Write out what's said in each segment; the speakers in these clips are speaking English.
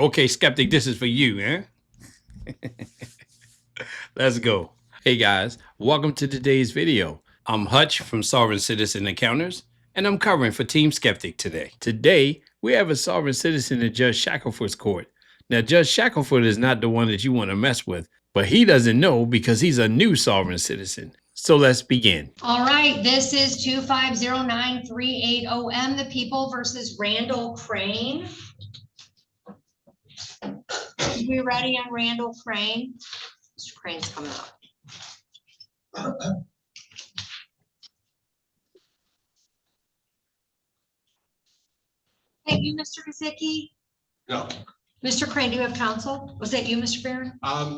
Okay, Skeptic, this is for you, eh? Let's go. Hey guys, welcome to today's video. I'm Hutch from Sovereign Citizen Encounters, and I'm covering for Team Skeptic today. Today, we have a sovereign citizen in Judge Shackelford's court. Now, Judge Shackelford is not the one that you want to mess with, but he doesn't know because he's a new sovereign citizen. So let's begin. All right, this is 2509380M, the People versus Randall Crane. We ready on Randall Crane? Mr. Crane's coming up. Hey, you, Mr. Kazicki? No. Mr. Crane, do you have counsel? Was that you, Mr. Barron?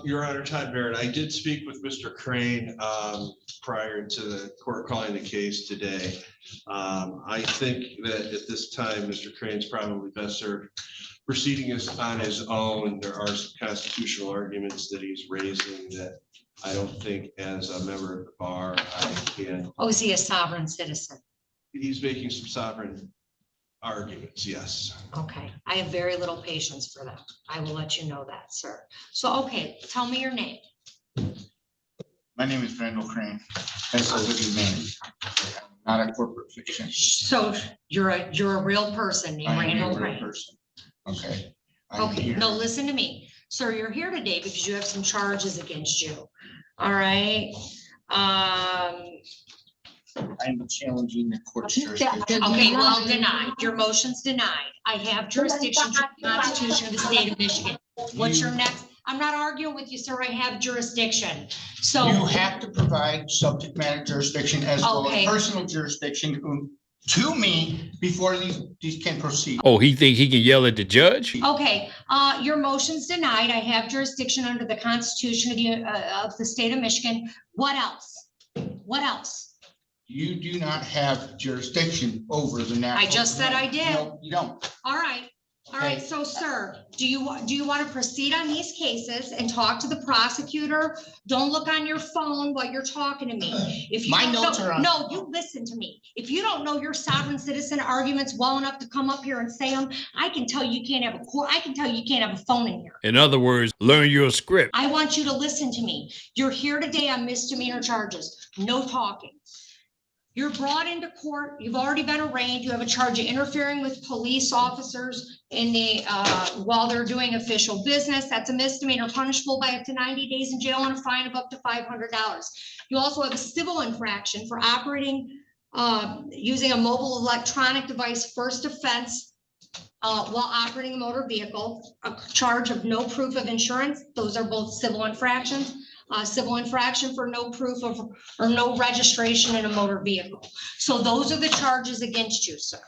Your Honor, Todd Barrett. I did speak with Mr. Crane prior to the court calling the case today. I think that at this time, Mr. Crane's probably best served proceeding is on his own. There are some constitutional arguments that he's raising that I don't think as a member of the bar I can. Oh, is he a sovereign citizen? He's making some sovereign arguments, yes. Okay, I have very little patience for them. I will let you know that, sir. So, okay, tell me your name. My name is Randall Crane. That's a living name, not a corporate fiction. So you're a real person named I am Randall a real Crane. person. Okay. I'm Okay, here. no, listen to me. Sir, you're here today because you have some charges against you. All right. I'm challenging the court's jurisdiction. Okay, well, denied. Your motion's denied. I have jurisdiction to the Constitution of the state of Michigan. What's your next? I'm not arguing with you, sir. I have jurisdiction. So. You have to provide subject matter jurisdiction as well Okay. as personal jurisdiction to me before these can proceed. Oh, he think he can yell at the judge? Okay, your motion's denied. I have jurisdiction under the Constitution of the state of Michigan. What else? What else? You do not have jurisdiction over the natural. I just said I did. No, you don't. All right. All right, Okay. so sir, do you want to proceed on these cases and talk to the prosecutor? Don't look on your phone while you're talking to me. If you My don't notes know- are on- No, you listen to me. If you don't know your sovereign citizen arguments well enough to come up here and say them, I can tell you can't have I can tell you can't have a phone in here. In other words, learn your script. I want you to listen to me. You're here today on misdemeanor charges, no talking. You're brought into court, you've already been arraigned, you have a charge of interfering with police officers in the, while they're doing official business. That's a misdemeanor punishable by up to 90 days in jail and a fine of up to $500. You also have a civil infraction for operating, using a mobile electronic device, first offense, while operating a motor vehicle, a charge of no proof of insurance. Those are both civil infractions. Civil infraction for no proof of or no registration in a motor vehicle. So those are the charges against you, sir.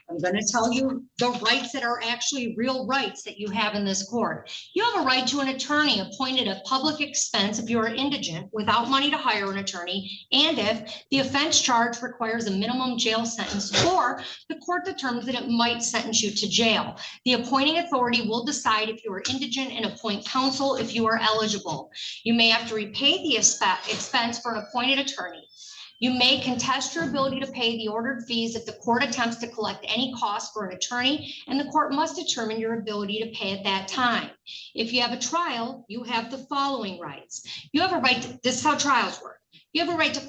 I'm going to tell you the rights that are actually real rights that you have in this court. You have a right to an attorney appointed at public expense if you are indigent without money to hire an attorney, and if the offense charge requires a minimum jail sentence or the court determines that it might sentence you to jail. The appointing authority will decide if you are indigent and appoint counsel if you are eligible. You may have to repay the expense for an appointed attorney. You may contest your ability to pay the ordered fees if the court attempts to collect any costs for an attorney, and the court must determine your ability to pay at that time. If you have a trial, you have the following rights. You have a right to, this is how trials work. You have a right to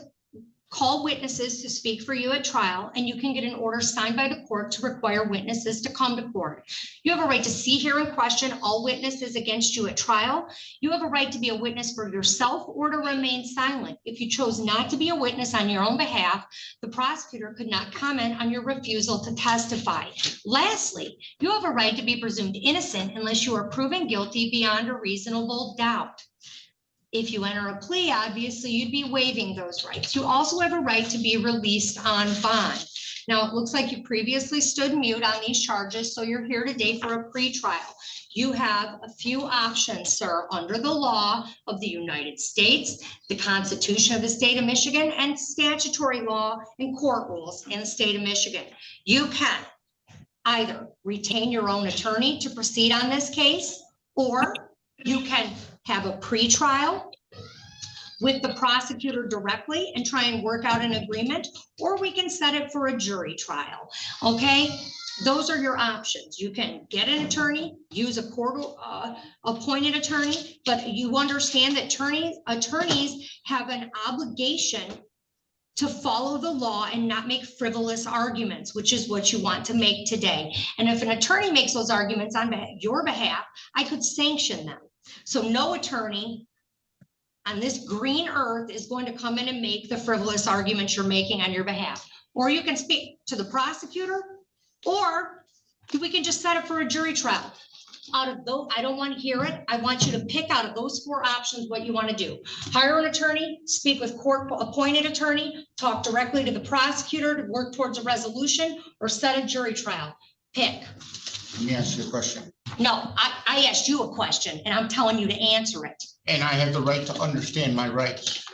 call witnesses to speak for you at trial, and you can get an order signed by the court to require witnesses to come to court. You have a right to see, hear, and question all witnesses against you at trial. You have a right to be a witness for yourself or to remain silent. If you chose not to be a witness on your own behalf, the prosecutor could not comment on your refusal to testify. Lastly, you have a right to be presumed innocent unless you are proven guilty beyond a reasonable doubt. If you enter a plea, obviously you'd be waiving those rights. You also have a right to be released on bond. Now, it looks like you previously stood mute on these charges, so you're here today for a pretrial. You have a few options, sir, under the law of the United States, the Constitution of the state of Michigan, and statutory law and court rules in the state of Michigan. You can either retain your own attorney to proceed on this case, or you can have a pretrial with the prosecutor directly and try and work out an agreement, or we can set it for a jury trial. Okay, Those are your options. You can get an attorney, use a court appointed attorney, but you understand that attorneys have an obligation to follow the law and not make frivolous arguments, which is what you want to make today. And if an attorney makes those arguments on your behalf, I could sanction them. So no attorney on this green earth is going to come in and make the frivolous arguments you're making on your behalf. Or you can speak to the prosecutor, or we can just set it for a jury trial. Out of those, I don't want to hear it. I want you to pick out of those 4 options what you want to do. Hire an attorney, speak with court appointed attorney, talk directly to the prosecutor to work towards a resolution, or set a jury trial. Pick. Let me ask you a question. No, I asked you a question and I'm telling you to answer it. And I have the right to understand my rights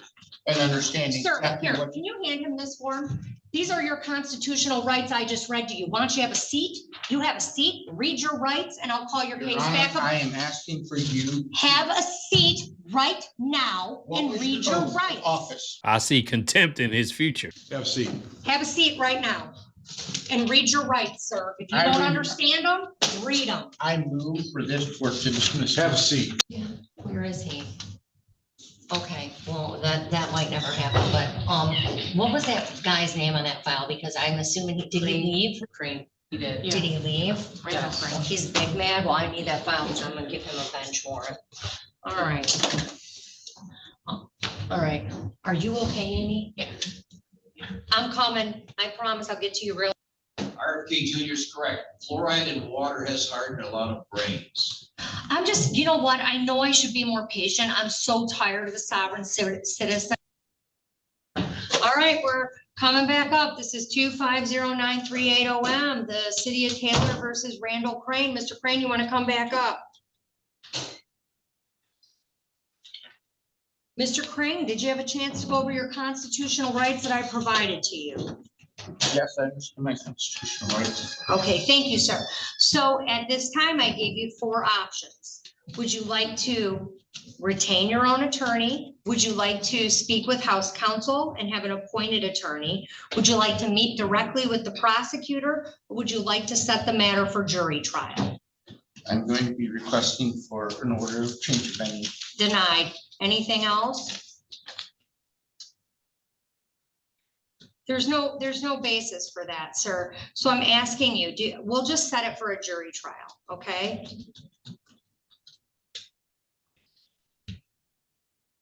and understanding. Sir, exactly here, what- can you hand him this form? These are your constitutional rights I just read to you. Why don't you have a seat? You have a seat, read your rights, and I'll call your Your case Honor, back up. I am asking for you. Have a seat right now What and was read your your oath of rights. Office. I see contempt in his future. Have a seat. Have a seat right now and read your rights, sir. If you I don't read- understand them, read them. I move for this court to dismiss. Have a seat. Where is he? Okay, well, that might never happen, but, what was that guy's name on that file? Because I'm assuming did he leave? Cream, he did. Did he leave? Yes. Well, he's big mad. Well, I need that file, so I'm gonna give him a bench warrant. All right. All right. Are you okay, Amy? Yeah. I'm coming. I promise I'll get to you real. RFK Jr. is correct. Fluoride in water has hardened a lot of brains. I'm just, you know what? I know I should be more patient. I'm so tired of the sovereign citizen. All right, we're coming back up. This is 2509380M, the City of Taylor versus Randall Crane. Mr. Crane, you want to come back up? Mr. Crane, did you have a chance to go over your constitutional rights that I provided to you? Yes, I understand my constitutional rights. Okay, thank you, sir. So at this time, I gave you 4 options. Would you like to retain your own attorney? Would you like to speak with House counsel and have an appointed attorney? Would you like to meet directly with the prosecutor? Or would you like to set the matter for jury trial? I'm going to be requesting for an order of change of venue. Denied. Anything else? There's no basis for that, sir. So I'm asking you, we'll just set it for a jury trial, okay?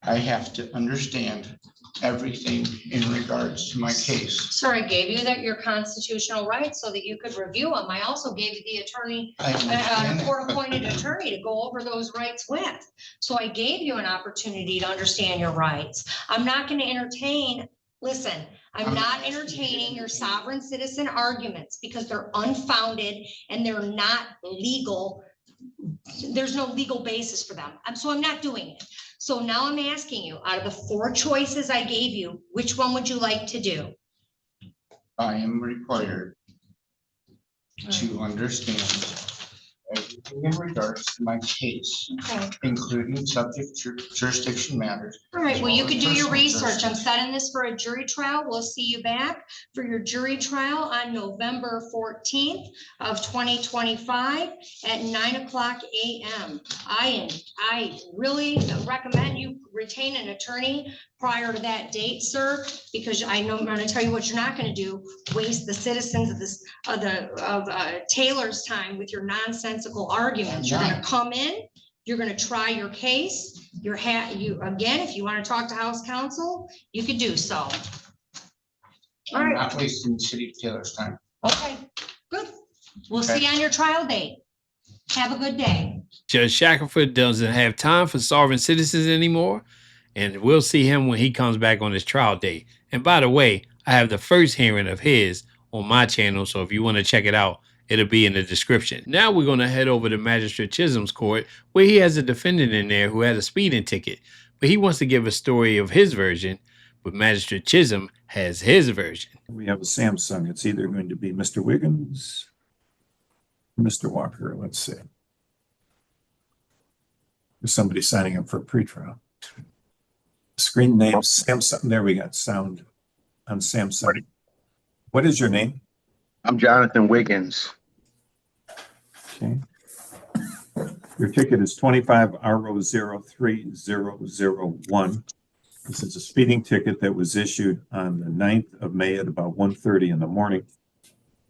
I have to understand everything in regards to my case. Sir, I gave you your constitutional rights so that you could review them. I also gave you the attorney, I understand a that, court-appointed attorney to go over those rights with. So I gave you an opportunity to understand your rights. I'm not going to entertain, listen, I'm not entertaining your sovereign citizen arguments because they're unfounded and they're not legal. There's no legal basis for them. So I'm not doing it. So now I'm asking you, out of the 4 choices I gave you, which one would you like to do? I am required to understand everything in regards to my case, Okay. including subject jurisdiction matters. All right, well, you could do your Personal research. I'm setting this for a jury trial. We'll see you back for your jury trial on November 14th of 2025 at 9:00 a.m. I really recommend you retain an attorney prior to that date, sir, because I know I'm going to tell you what you're not going to do, waste the citizens of Taylor's time with your nonsensical arguments. You're going to come in, you're going to try your case. Again, if you want to talk to House counsel, you could do so. All I'm right. not wasting the city of Taylor's time. Okay, good. We'll see you on your trial date. Have a good day. Judge Shackelford doesn't have time for sovereign citizens anymore, and we'll see him when he comes back on his trial date. And by the way, I have the first hearing of his on my channel, so if you want to check it out, it'll be in the description. Now we're going to head over to Magistrate Chisholm's court, where he has a defendant in there who had a speeding ticket, but he wants to give a story of his version, but Magistrate Chisholm has his version. We have a Samsung. It's either going to be Mr. Wiggins, or Mr. Walker. Let's see. There's somebody signing up for a pretrial. Screen name Samsung. There we got sound on Samsung. What is your name? I'm Jonathan Wiggins. Okay. Your ticket is 25RO03001. This is a speeding ticket that was issued on the 9th of May at about 1:30 in the morning.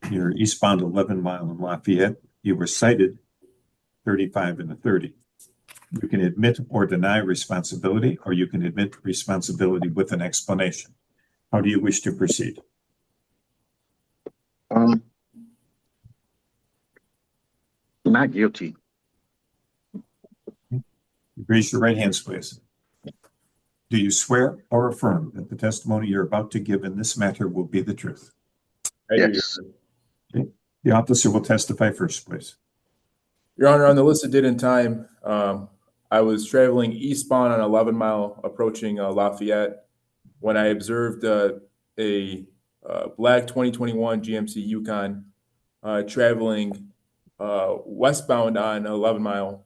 You're eastbound 11 Mile in Lafayette. You were cited 35 and a 30. You can admit or deny responsibility, or you can admit responsibility with an explanation. How do you wish to proceed? Not guilty. Raise your right hands, please. Do you swear or affirm that the testimony you're about to give in this matter will be the truth? Yes. Okay. The officer will testify first, please. Your Honor, on the listed date and time, I was traveling eastbound on 11 Mile approaching Lafayette when I observed a black 2021 GMC Yukon traveling westbound on 11 Mile,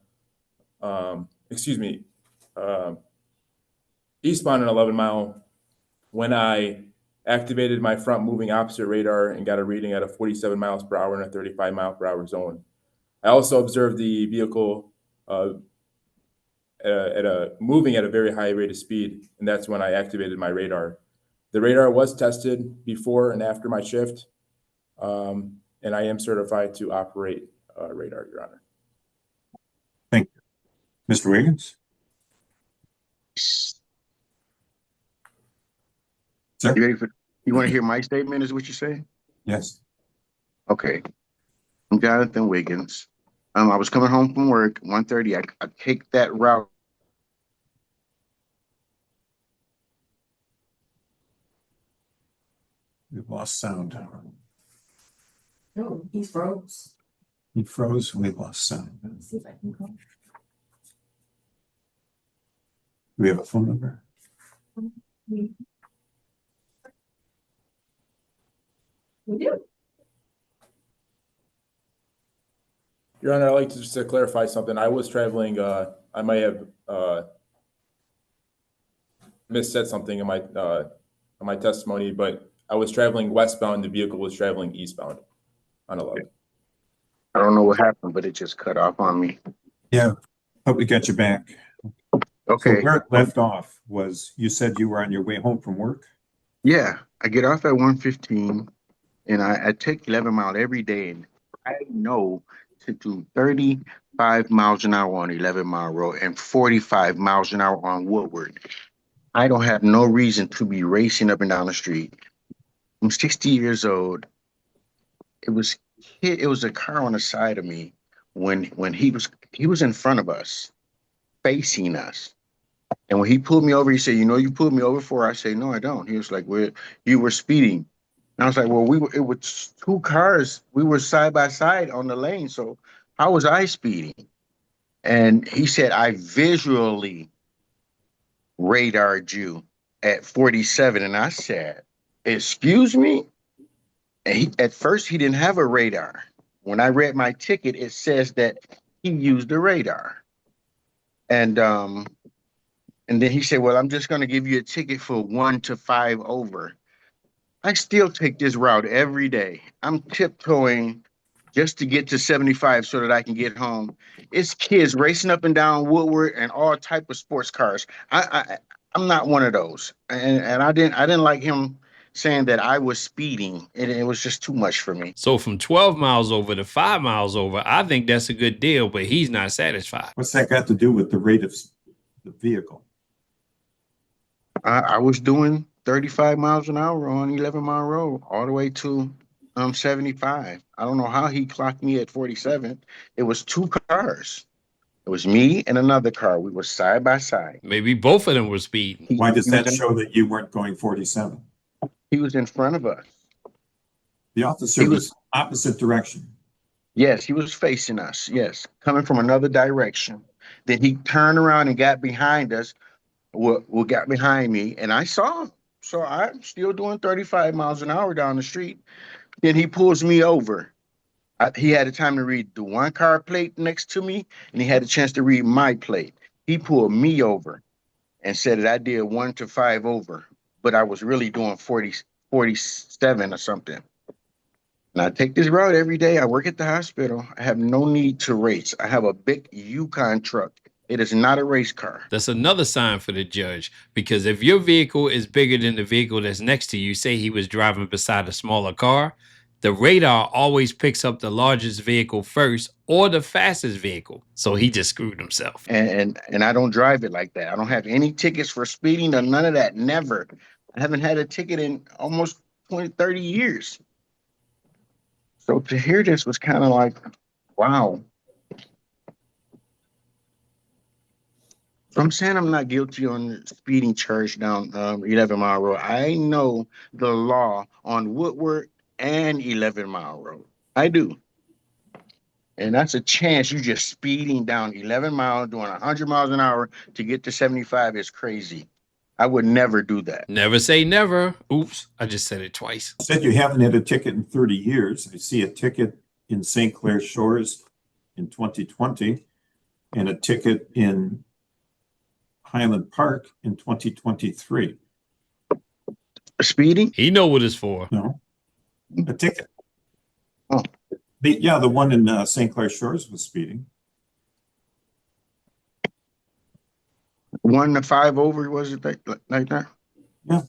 eastbound on 11 Mile when I activated my front moving opposite radar and got a reading at a 47 miles per hour in a 35 mile per hour zone. I also observed the vehicle moving at a very high rate of speed, and that's when I activated my radar. The radar was tested before and after my shift, and I am certified to operate radar, Your Honor. Thank you. Mr. Wiggins? Sir? You ready for, you want to hear my statement is what you say? Yes. Okay. I'm Jonathan Wiggins. I was coming home from work, 1:30. I take that route. We've lost sound. No, he froze. He froze. We lost sound. Let me see if I can go. Do we have a phone number? We do. Your Honor, I'd like to just to clarify something. I was traveling, I might have missaid something in my testimony, but I was traveling westbound. The vehicle was traveling eastbound on 11. I don't know what happened, but it just cut off on me. Yeah. Hope we got you back. Okay. So where it left off was you said you were on your way home from work? Yeah, I get off at 1:15 and I take 11 Mile every day. And I know to do 35 miles an hour on 11 Mile Road and 45 miles an hour on Woodward. I don't have no reason to be racing up and down the street. I'm 60 years old. It was a car on the side of me when he was in front of us, facing us. And when he pulled me over, he said, "You know, you pulled me over for." I say, "No, I don't." He was like, you were speeding." And I was like, "Well, it was two cars. We were side by side on the lane. So how was I speeding?" And he said, "I visually radared you at 47." And I said, "Excuse me?" And at first he didn't have a radar. When I read my ticket, it says that he used a radar. And then he said, "Well, I'm just going to give you a ticket for 1 to 5 over." I still take this route every day. I'm tiptoeing just to get to 75 so that I can get home. It's kids racing up and down Woodward and all type of sports cars. I'm not one of those. And I didn't like him saying that I was speeding. It was just too much for me. So from 12 miles over to 5 miles over, I think that's a good deal, but he's not satisfied. What's that got to do with the rate of the vehicle? I was doing 35 miles an hour on 11 Mile Road all the way to 75. I don't know how he clocked me at 47. It was two cars. It was me and another car. We were side by side. Maybe both of them were speeding. Why does He that was in- show that you weren't going 47? He was in front of us. The officer He was opposite direction. Yes, he was facing us. Yes, coming from another direction. Then he turned around and got behind us. Got behind me, and I saw him. So I'm still doing 35 miles an hour down the street. Then he pulls me over. He had the time to read the one car plate next to me, and he had a chance to read my plate. He pulled me over and said that I did 1 to 5 over, but I was really doing 47 or something. And I take this route every day. I work at the hospital. I have no need to race. I have a big Yukon truck. It is not a race car. That's another sign for the judge, because if your vehicle is bigger than the vehicle that's next to you, say he was driving beside a smaller car, the radar always picks up the largest vehicle first or the fastest vehicle. So he just screwed himself. And I don't drive it like that. I don't have any tickets for speeding or none of that. Never. I haven't had a ticket in almost 20, 30 years. So to hear this was kind of like, wow. So I'm saying I'm not guilty on the speeding charge down 11 Mile Road. I know the law on Woodward and 11 Mile Road. I do. And that's a chance you just speeding down 11 miles, doing 100 miles an hour to get to 75 is crazy. I would never do that. Never say never. Oops, I just said it twice. Said you haven't had a ticket in 30 years. I see a ticket in St. Clair Shores in 2020 and a ticket in Highland Park in 2023. Speeding? He know what it's for. No, a ticket. Oh. The one in St. Clair Shores was speeding. 1 to 5 over, was it like that? Yeah.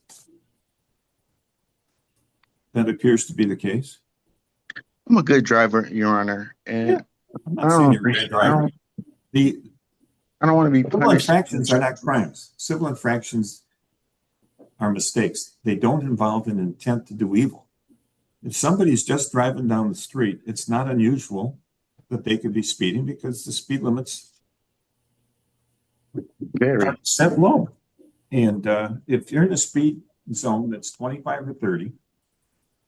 That appears to be the case. I'm a good driver, Your Honor. And I'm not saying you're a bad driver. I don't want to be Civil punished. infractions are not crimes. Civil infractions are mistakes. They don't involve an intent to do evil. If somebody's just driving down the street, it's not unusual that they could be speeding because the speed limits are set low. And if you're in a speed zone that's 25 or 30,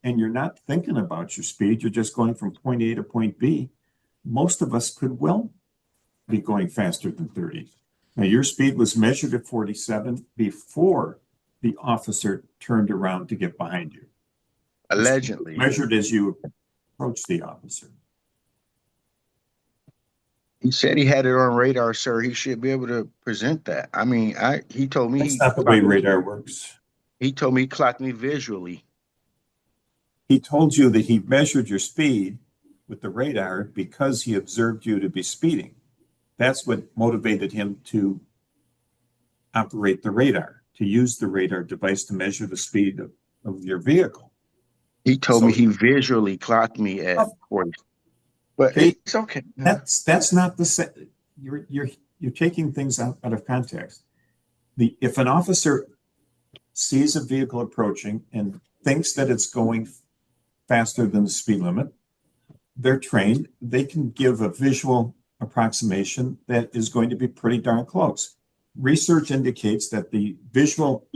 and you're not thinking about your speed, you're just going from point A to point B, most of us could well be going faster than 30. Now, your speed was measured at 47 before the officer turned around to get behind you. Allegedly. Measured as you approached the officer. He said he had it on radar, sir. He should be able to present that. I mean, he told me That's not the way radar works. He told me he clocked me visually. He told you that he measured your speed with the radar because he observed you to be speeding. That's what motivated him to operate the radar, to use the radar device to measure the speed of your vehicle. He told me he visually clocked me at 40. But it's okay. That's not the same. You're taking things out of context. If an officer sees a vehicle approaching and thinks that it's going faster than the speed limit, they're trained. They can give a visual approximation that is going to be pretty darn close. Research indicates that the visual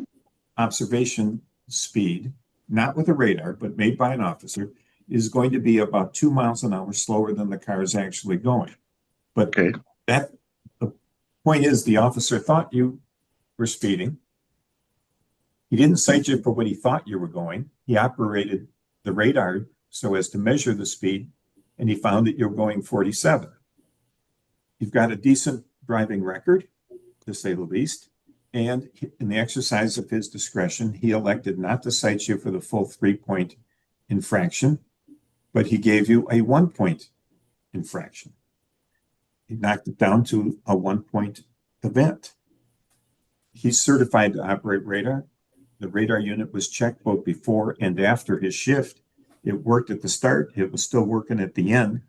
observation speed, not with a radar, but made by an officer, is going to be about 2 miles an hour slower than the car is actually going. But the point is, the officer thought you were speeding. He didn't cite you for what he thought you were going. He operated the radar so as to measure the speed, and he found that you're going 47. You've got a decent driving record, to say the least, and in the exercise of his discretion, he elected not to cite you for the full 3-point infraction, but he gave you a 1-point infraction. He knocked it down to a 1-point event. He's certified to operate radar. The radar unit was checked both before and after his shift. It worked at the start. It was still working at the end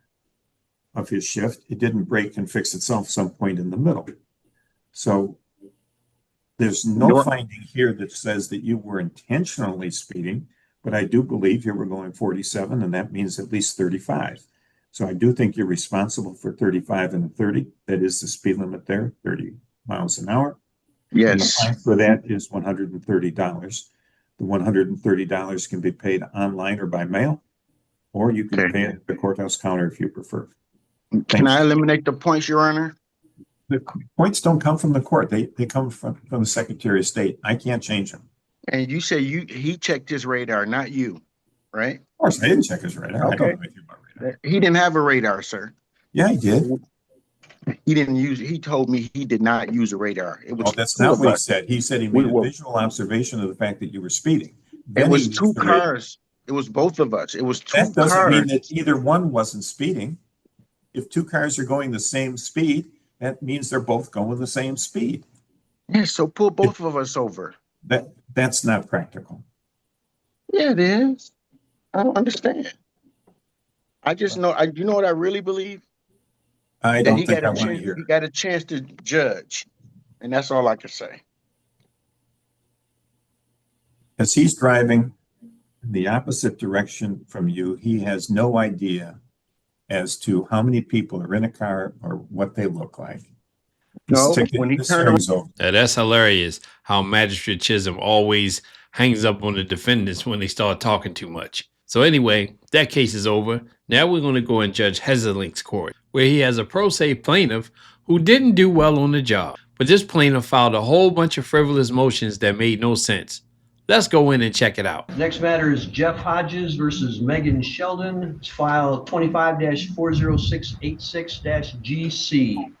of his shift. It didn't break and fix itself some point in the middle. So there's no finding here that says that you were intentionally speeding, but I do believe you were going 47, and that means at least 35. So I do think you're responsible for 35 and 30. That is the speed limit there, 30 miles an hour. Yes. And the fine for that is $130. The $130 can be paid online or by mail, or you can pay it at the courthouse counter if you prefer. Can I eliminate the points, Your Honor? The points don't come from the court. They come from the Secretary of State. I can't change them. And you say he checked his radar, not you, right? Of course, I didn't check his radar. Okay. I don't know anything about radar. He didn't have a radar, sir. Yeah, he did. He didn't use. He told me he did not use a radar. It was. Oh, that's not what he said. He said he made a visual observation of the fact that you were speeding. It was two cars. It was both of us. It was two That doesn't mean cars. that either one wasn't speeding. If two cars are going the same speed, that means they're both going the same speed. Yeah, so pull both of us over. That's not practical. Yeah, it is. I don't understand. I just know, you know what I really believe? I That don't he think got I a want to chance, hear. he got a chance to judge. And that's all I can say. As he's driving in the opposite direction from you, he has no idea as to how many people are in a car or what they look like. No, when he This turned hearing's over. Now, that's hilarious how Magistrate Chisholm always hangs up on the defendants when they start talking too much. So anyway, that case is over. Now we're going to go in Judge Heselink's court, where he has a pro se plaintiff who didn't do well on the job. But this plaintiff filed a whole bunch of frivolous motions that made no sense. Let's go in and check it out. Next matter is Jeff Hodges versus Megan Sheldon. It's file 25-40686-GC.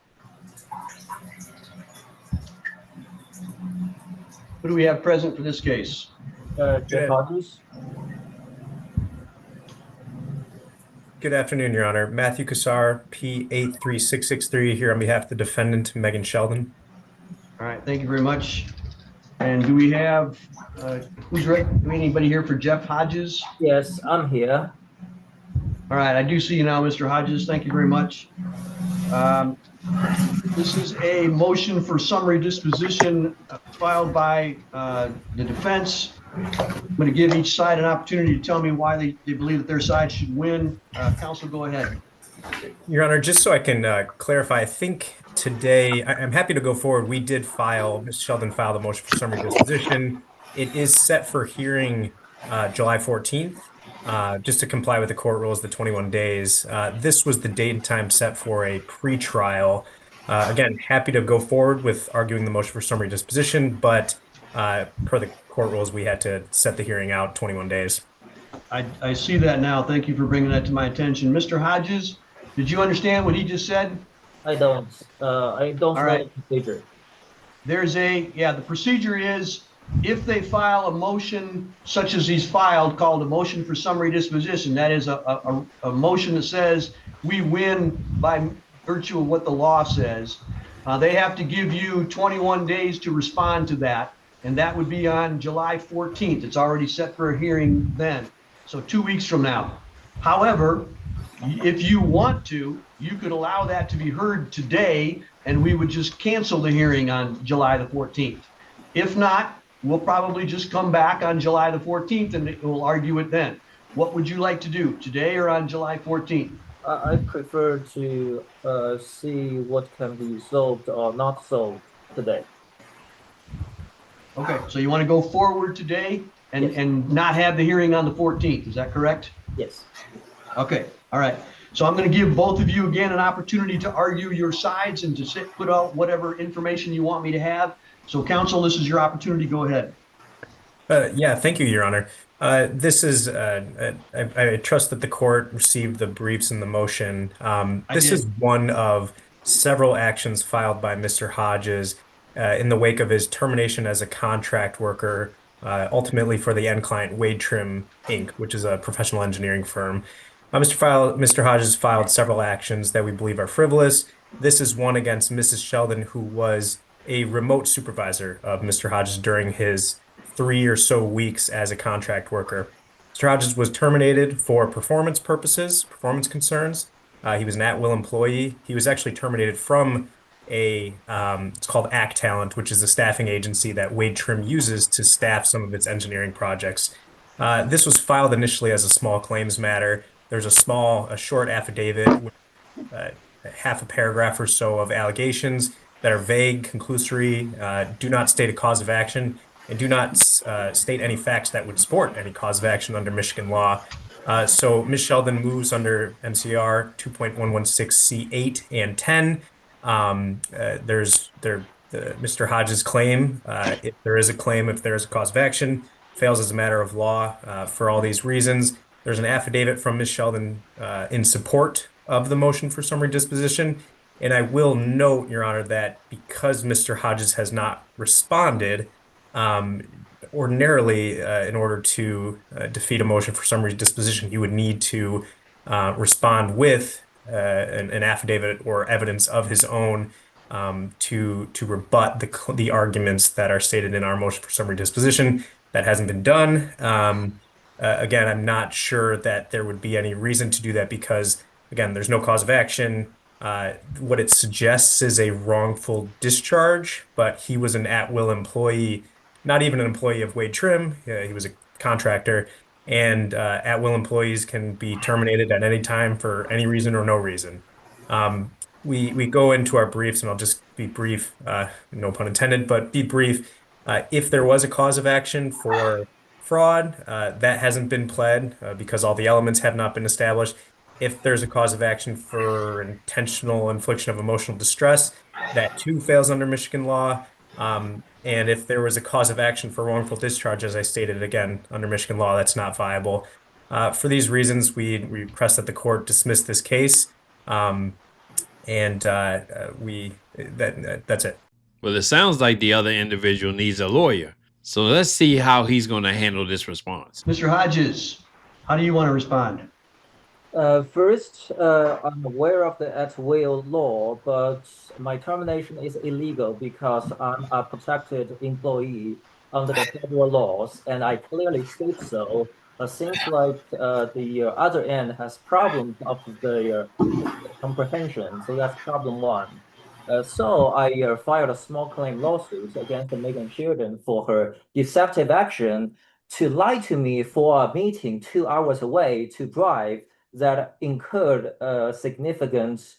Who do we have present for this case? Jeff Hodges. Good afternoon, Your Honor. Matthew Kassar, P83663, here on behalf of the defendant, Megan Sheldon. All right, thank you very much. And do we have, anybody here for Jeff Hodges? Yes, I'm here. All right, I do see you now, Mr. Hodges. Thank you very much. This is a motion for summary disposition filed by the defense. I'm going to give each side an opportunity to tell me why they believe that their side should win. Counsel, go ahead. Your Honor, just so I can clarify, I think today, I'm happy to go forward. We did file, Ms. Sheldon filed a motion for summary disposition. It is set for hearing July 14th, just to comply with the court rules, the 21 days. This was the date and time set for a pretrial. Again, happy to go forward with arguing the motion for summary disposition, but per the court rules, we had to set the hearing out 21 days. I see that now. Thank you for bringing that to my attention. Mr. Hodges, did you understand what he just said? I don't All know right. the procedure. The procedure is if they file a motion such as he's filed called a motion for summary disposition, that is a motion that says we win by virtue of what the law says. They have to give you 21 days to respond to that. And that would be on July 14th. It's already set for a hearing then. So 2 weeks from now. However, if you want to, you could allow that to be heard today and we would just cancel the hearing on July the 14th. If not, we'll probably just come back on July the 14th and we'll argue it then. What would you like to do, today or on July 14th? I prefer to see what can be solved or not solved today. Okay, so you want to go forward today and, Yes. and not have the hearing on the 14th, is that correct? Yes. Okay, all right. So I'm going to give both of you again an opportunity to argue your sides and to put out whatever information you want me to have. So counsel, this is your opportunity. Go ahead. Yeah, thank you, Your Honor. This is, I trust that the court received the briefs and the motion. This is one of several actions filed by Mr. Hodges in the wake of his termination as a contract worker, ultimately for the end client Wade Trim Inc., which is a professional engineering firm. Mr. Hodges filed several actions that we believe are frivolous. This is one against Mrs. Sheldon, who was a remote supervisor of Mr. Hodges during his 3 or so weeks as a contract worker. Mr. Hodges was terminated for performance purposes, performance concerns. He was an at-will employee. He was actually terminated from it's called Act Talent, which is a staffing agency that Wade Trim uses to staff some of its engineering projects. This was filed initially as a small claims matter. There's a short affidavit with half a paragraph or so of allegations that are vague, conclusory, do not state a cause of action, and do not state any facts that would support any cause of action under Michigan law. So Ms. Sheldon moves under MCR 2.116C8 and 10. Mr. Hodges' claim, if there is a claim, if there is a cause of action, fails as a matter of law for all these reasons. There's an affidavit from Ms. Sheldon in support of the motion for summary disposition. And I will note, Your Honor, that because Mr. Hodges has not responded, ordinarily, in order to defeat a motion for summary disposition, he would need to respond with an affidavit or evidence of his own to rebut the arguments that are stated in our motion for summary disposition. That hasn't been done. Again, I'm not sure that there would be any reason to do that because, again, there's no cause of action. What it suggests is a wrongful discharge, but he was an at-will employee, not even an employee of Wade Trim. He was a contractor, and at-will employees can be terminated at any time for any reason or no reason. We go into our briefs, and I'll just be brief, no pun intended, but be brief. If there was a cause of action for fraud, that hasn't been pled because all the elements have not been established. If there's a cause of action for intentional infliction of emotional distress, that too fails under Michigan law. And if there was a cause of action for wrongful discharge, as I stated again, under Michigan law, that's not viable. For these reasons, we request that the court dismiss this case. That's it. Well, it sounds like the other individual needs a lawyer. So let's see how he's going to handle this response. Mr. Hodges, how do you want to respond? First, I'm aware of the at-will law, but my termination is illegal because I'm a protected employee under the federal laws, and I clearly state so. Seems like the other end has problems of the comprehension, so that's problem one. So I filed a small claim lawsuit against Megan Sheridan for her deceptive action to lie to me for a meeting 2 hours away to drive that incurred significant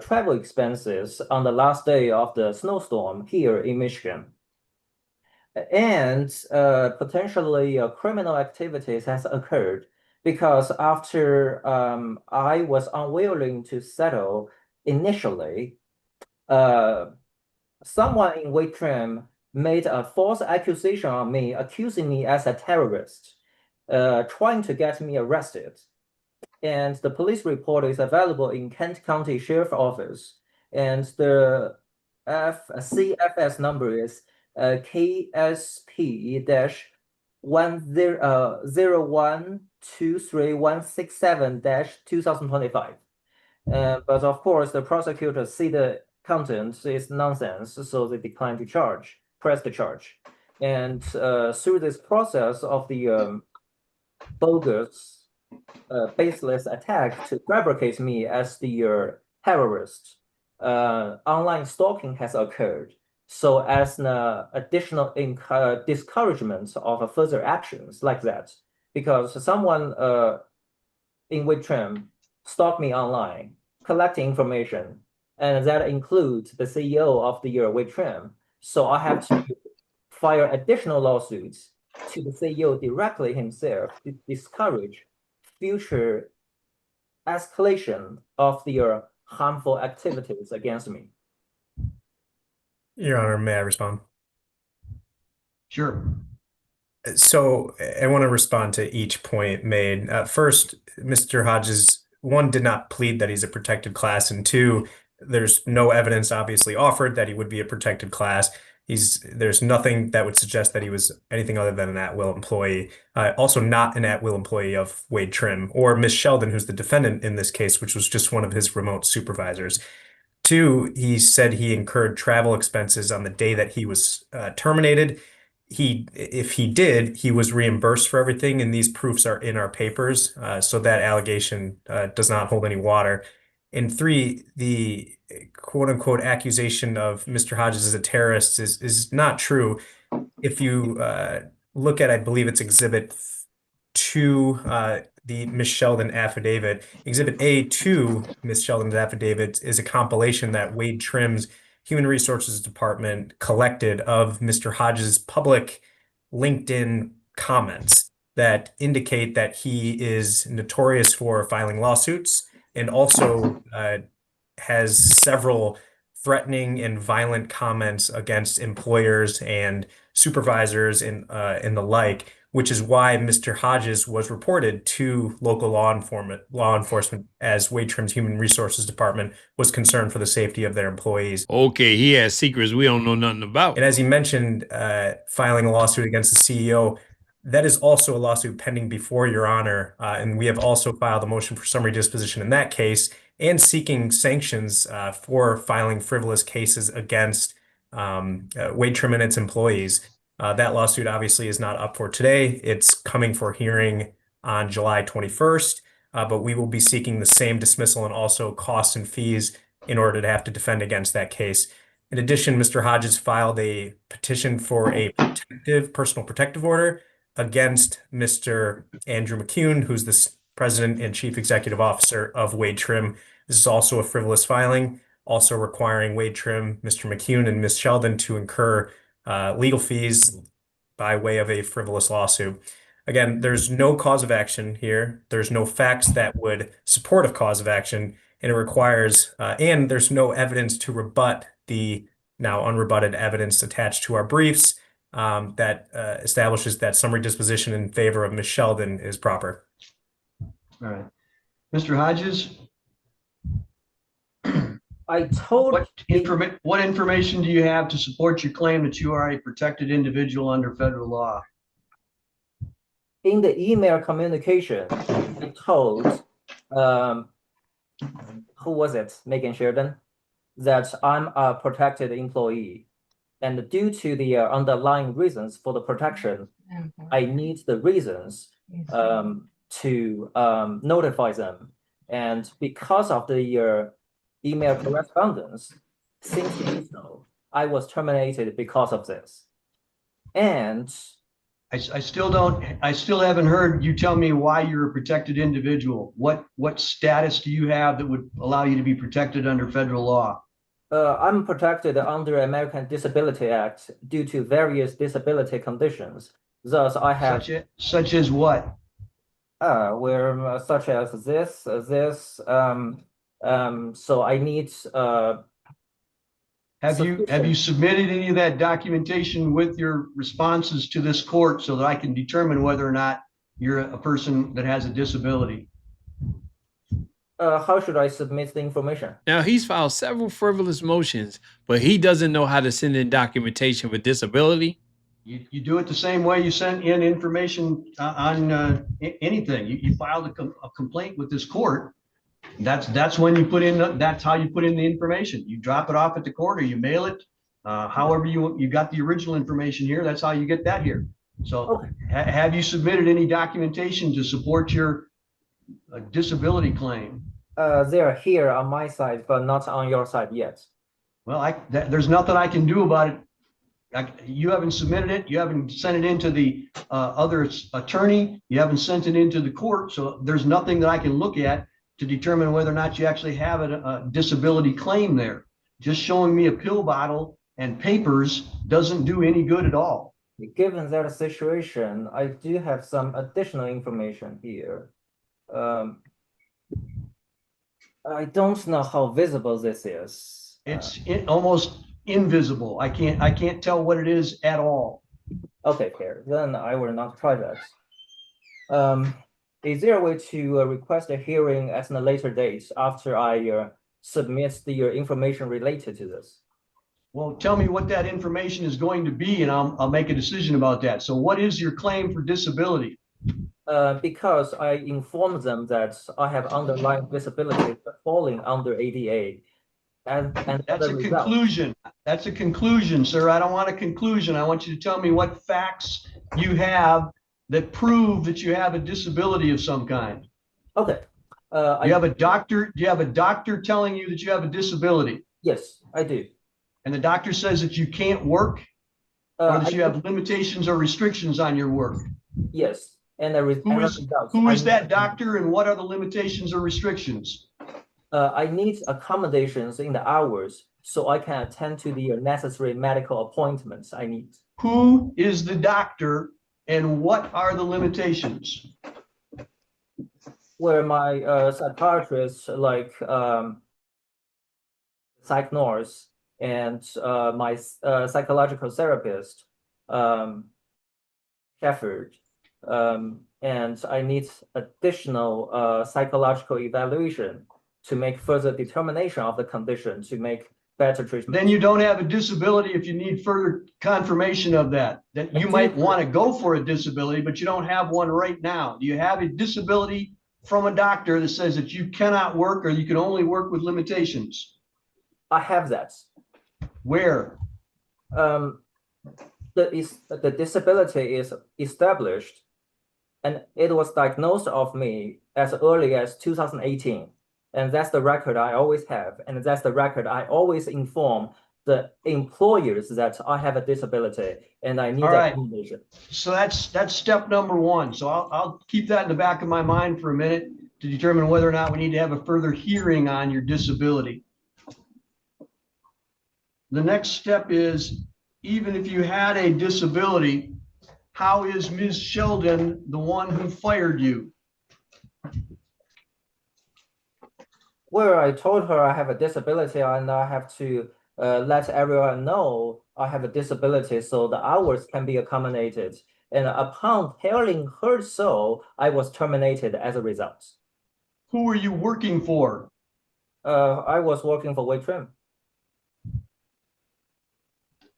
travel expenses on the last day of the snowstorm here in Michigan. And potentially criminal activities has occurred because after I was unwilling to settle initially, someone in Wade Trim made a false accusation on me, accusing me as a terrorist, trying to get me arrested. And the police report is available in Kent County Sheriff Office. And the CFS number is KSP-0123167167-2025. But of course, the prosecutor see the content is nonsense, so they decline to press the charge. And through this process of the bogus baseless attack to fabricate me as the terrorist, online stalking has occurred. So as an additional discouragement of further actions like that, because someone in Wade Trim stalked me online, collecting information, and that includes the CEO of the Wade Trim. So I have to file additional lawsuits to the CEO directly himself to discourage future escalation of the harmful activities against me. Your Honor, may I respond? Sure. So I want to respond to each point made. First, Mr. Hodges, one, did not plead that he's a protected class, and two, there's no evidence obviously offered that he would be a protected class. There's nothing that would suggest that he was anything other than an at-will employee. Also not an at-will employee of Wade Trim or Miss Sheldon, who's the defendant in this case, which was just one of his remote supervisors. Two, he said he incurred travel expenses on the day that he was terminated. If he did, he was reimbursed for everything, and these proofs are in our papers, so that allegation does not hold any water. And three, the quote-unquote accusation of Mr. Hodges as a terrorist is not true. If you look at, I believe it's Exhibit 2, the Miss Sheldon affidavit. Exhibit A to Miss Sheldon's affidavit is a compilation that Wade Trim's Human Resources Department collected of Mr. Hodges' public LinkedIn comments that indicate that he is notorious for filing lawsuits and also has several threatening and violent comments against employers and supervisors and the like, which is why Mr. Hodges was reported to local law enforcement as Wade Trim's Human Resources Department was concerned for the safety of their employees. Okay, he has secrets we don't know nothing about. And as he mentioned, filing a lawsuit against the CEO, that is also a lawsuit pending before Your Honor. And we have also filed a motion for summary disposition in that case and seeking sanctions for filing frivolous cases against Wade Trim and its employees. That lawsuit obviously is not up for today. It's coming for hearing on July 21st, but we will be seeking the same dismissal and also costs and fees in order to have to defend against that case. In addition, Mr. Hodges filed a petition for a personal protective order against Mr. Andrew McCune, who's the president and chief executive officer of Wade Trim. This is also a frivolous filing, also requiring Wade Trim, Mr. McCune, and Ms. Sheldon to incur legal fees by way of a frivolous lawsuit. Again, there's no cause of action here. There's no facts that would support a cause of action, and it requires, and there's no evidence to rebut the now unrebutted evidence attached to our briefs that establishes that summary disposition in favor of Ms. Sheldon is proper. All right. Mr. Hodges, what information do you have to support your claim that you are a protected individual under federal law? In the email communication, I told, who was it? Megan Sheridan, that I'm a protected employee. And due to the underlying reasons for the protection, I need the reasons to notify them. And because of the email correspondence, since you know, I was terminated because of this. And I still haven't heard you tell me why you're a protected individual. What status do you have that would allow you to be protected under federal law? I'm protected under American Disability Act due to various disability conditions. Thus, I have such as what? Where such as this. So I need. Have you submitted any of that documentation with your responses to this court so that I can determine whether or not you're a person that has a disability? How should I submit the information? Now, he's filed several frivolous motions, but he doesn't know how to send in documentation for disability. You do it the same way you send in information on anything. You filed a complaint with this court. That's when you put in, that's how you put in the information. You drop it off at the court or you mail it. However you got the original information here, that's how you get that here. So okay. Have you submitted any documentation to support your disability claim? They are here on my side, but not on your side yet. Well, there's nothing I can do about it. You haven't submitted it. You haven't sent it into the other attorney. You haven't sent it into the court. So there's nothing that I can look at to determine whether or not you actually have a disability claim there. Just showing me a pill bottle and papers doesn't do any good at all. Given that situation, I do have some additional information here. I don't know how visible this is. It's almost invisible. I can't tell what it is at all. Okay, fair. Then I will not try that. Is there a way to request a hearing at a later date after I submit the information related to this? Well, tell me what that information is going to be, and I'll make a decision about that. So, what is your claim for disability? Because I informed them that I have underlying disability falling under ADA. And that's a conclusion. That's a conclusion, sir. I don't want a conclusion. I want you to tell me what facts you have that prove that you have a disability of some kind. Okay. You have a doctor. Do you have a doctor telling you that you have a disability? Yes, I do. And the doctor says that you can't work, or that you have limitations or restrictions on your work. Yes. And who is that doctor, and what are the limitations or restrictions? I need accommodations in the hours so I can attend to the necessary medical appointments I need. Who is the doctor, and what are the limitations? Where my psychiatrist, like psych nurse, and my psychological therapist, Shepard, and I need additional psychological evaluation to make further determination of the condition to make better treatment. Then you don't have a disability if you need further confirmation of that. Then you might want to go for a disability, but you don't have one right now. Do you have a disability from a doctor that says that you cannot work or you can only work with limitations? I have that. Where? The disability is established, and it was diagnosed of me as early as 2018. And that's the record I always have. And that's the record I always inform the employers that I have a disability and I need accommodation. So that's step number one. So I'll keep that in the back of my mind for a minute to determine whether or not we need to have a further hearing on your disability. The next step is, even if you had a disability, how is Ms. Sheldon the one who fired you? Where I told her I have a disability and I have to let everyone know I have a disability so the hours can be accommodated. And upon telling her so, I was terminated as a result. Who were you working for? I was working for Waitrim.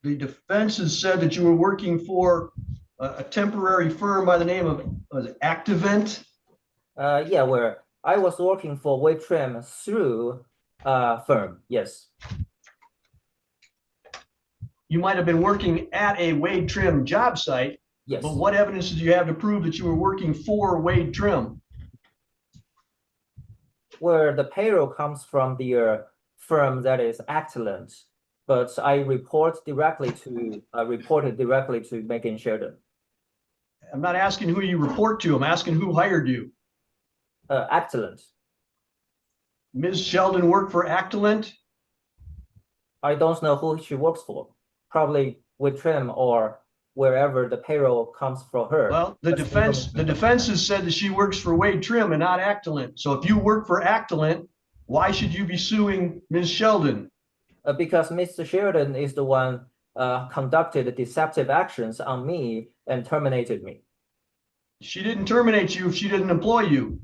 The defense has said that you were working for a temporary firm by the name of, was it Activent? Yeah, where I was working for Waitrim through firm, yes. You might have been working at a Wade Trim job site, yes. But what evidence did you have to prove that you were working for Wade Trim? Where the payroll comes from the firm that is excellent, but I reported directly to Megan Sheldon. I'm not asking who you report to. I'm asking who hired you. Excellent. Ms. Sheldon worked for Actilent? I don't know who she works for. Probably with Trim or wherever the payroll comes from her. Well, the defense has said that she works for Wade Trim and not Actilent. So if you work for Actilent, why should you be suing Ms. Sheldon? Because Mr. Sheldon is the one conducted deceptive actions on me and terminated me. She didn't terminate you if she didn't employ you.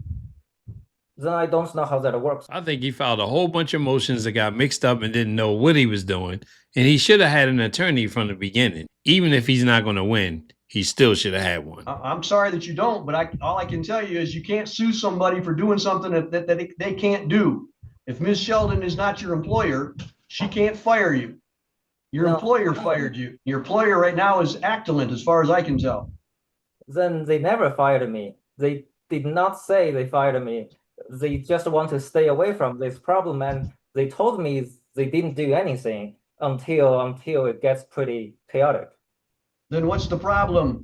Then I don't know how that works. I think he filed a whole bunch of motions that got mixed up and didn't know what he was doing. And he should have had an attorney from the beginning. Even if he's not going to win, he still should have had one. I'm sorry that you don't, but all I can tell you is you can't sue somebody for doing something that they can't do. If Ms. Sheldon is not your employer, she can't fire you. Your employer fired you. Your employer right now is Actilent, as far as I can tell. Then they never fired me. They did not say they fired me. They just want to stay away from this problem, and they told me they didn't do anything until it gets pretty chaotic. Then what's the problem?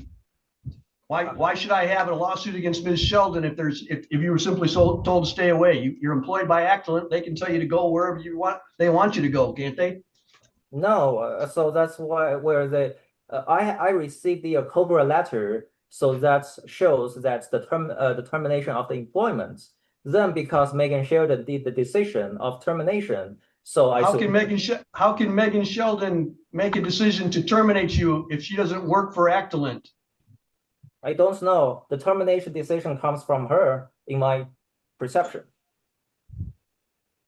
Why should I have a lawsuit against Ms. Sheldon if you were simply told to stay away? You're employed by Actilent. They can tell you to go wherever you want. They want you to go, can't they? No, so that's why I received the COBRA letter, so that shows that the termination of the employment. Then because Megan Sheldon did the decision of termination, so how can Megan Sheldon make a decision to terminate you if she doesn't work for Actilent? I don't know. The termination decision comes from her, in my perception.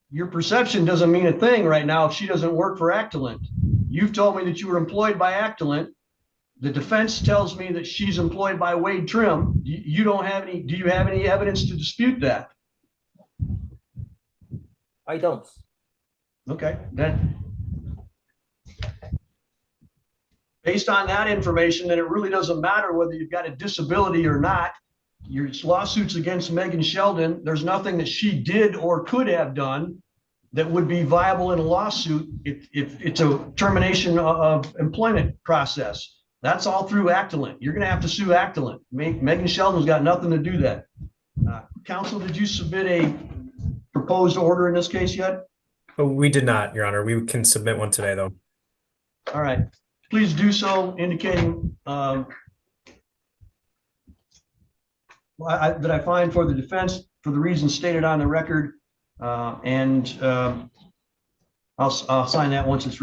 Your perception doesn't mean a thing right now if she doesn't work for Actilent. You've told me that you were employed by Actilent. The defense tells me that she's employed by Wade Trim. Do you have any evidence to dispute that? I don't. Okay, then based on that information, then it really doesn't matter whether you've got a disability or not. Your lawsuits against Megan Sheldon, there's nothing that she did or could have done that would be viable in a lawsuit if it's a termination of employment process. That's all through Actilent. You're going to have to sue Actilent. Megan Sheldon's got nothing to do that. Counsel, did you submit a proposed order in this case yet? Oh, we did not, Your Honor. We can submit one today, though. All right. Please do so, indicating that I find for the defense for the reasons stated on the record, and I'll sign that once it's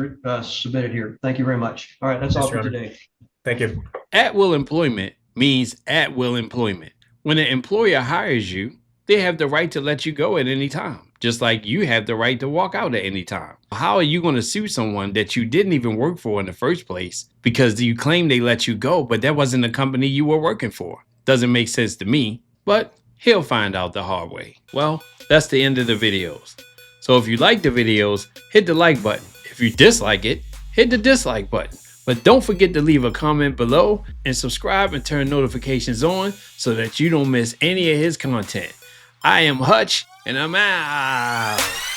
submitted here. Thank you very much. All right, that's all for today. Thank you. At-will employment means at-will employment. When an employer hires you, they have the right to let you go at any time, just like you have the right to walk out at any time. How are you going to sue someone that you didn't even work for in the first place because you claim they let you go, but that wasn't the company you were working for? Doesn't make sense to me, but he'll find out the hard way. Well, that's the end of the videos. So if you like the videos, hit the like button. If you dislike it, hit the dislike button. But don't forget to leave a comment below and subscribe and turn notifications on so that you don't miss any of his content. I am Hutch, and I'm out.